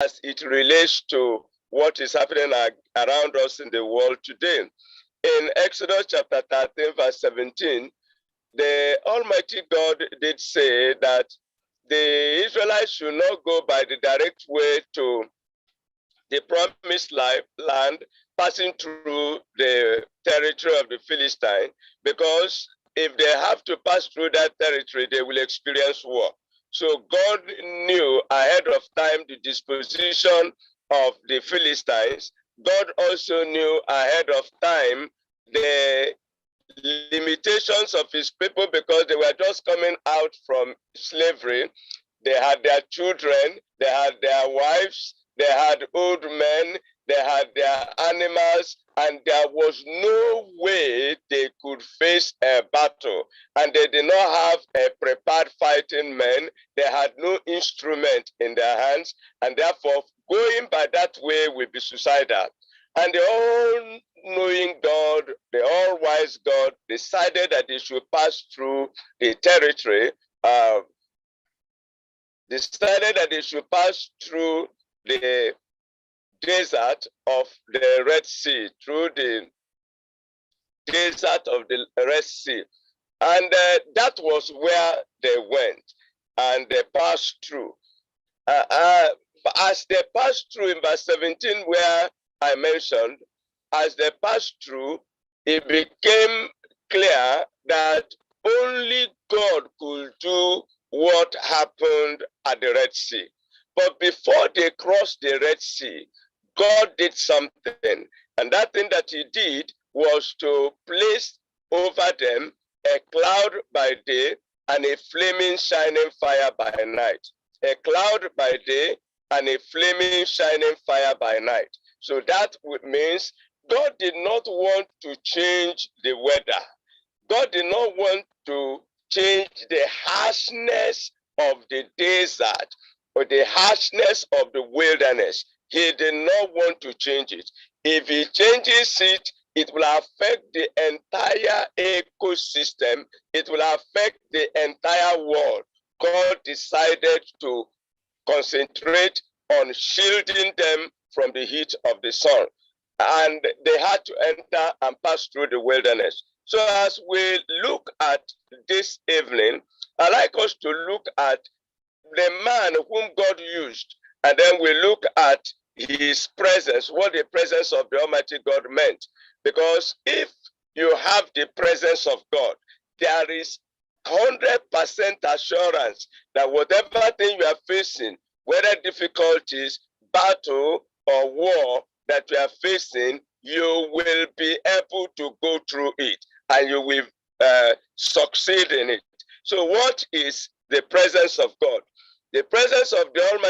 as it relates to what is happening around us in the world today. In Exodus chapter 13, verse 17, the Almighty God did say that the Israelites should not go by the direct way to the promised land, passing through the territory of the Philistine, because if they have to pass through that territory, they will experience war. So God knew ahead of time the disposition of the Philistines. God also knew ahead of time the limitations of his people, because they were just coming out from slavery. They had their children, they had their wives, they had old men, they had their animals, and there was no way they could face a battle. And they did not have a prepared fighting men. They had no instrument in their hands, and therefore going by that way would be suicidal. And the all-knowing God, the all-wise God, decided that they should pass through the territory, decided that they should pass through the desert of the Red Sea, through the desert of the Red Sea. And that was where they went, and they passed through. As they passed through in verse 17, where I mentioned, as they passed through, it became clear that only God could do what happened at the Red Sea. But before they crossed the Red Sea, God did something. And that thing that he did was to place over them a cloud by day and a flaming shining fire by night. A cloud by day and a flaming shining fire by night. So that means God did not want to change the weather. God did not want to change the harshness of the desert or the harshness of the wilderness. He did not want to change it. If he changes it, it will affect the entire ecosystem. It will affect the entire world. God decided to concentrate on shielding them from the heat of the sun. And they had to enter and pass through the wilderness. So as we look at this evening, I'd like us to look at the man whom God used, and then we look at his presence, what the presence of the Almighty God meant. Because if you have the presence of God, there is 100% assurance that whatever thing you are facing, whether difficulties, battle, or war that you are facing, you will be able to go through it and you will succeed in it. So what is the presence of God? The presence of the Almighty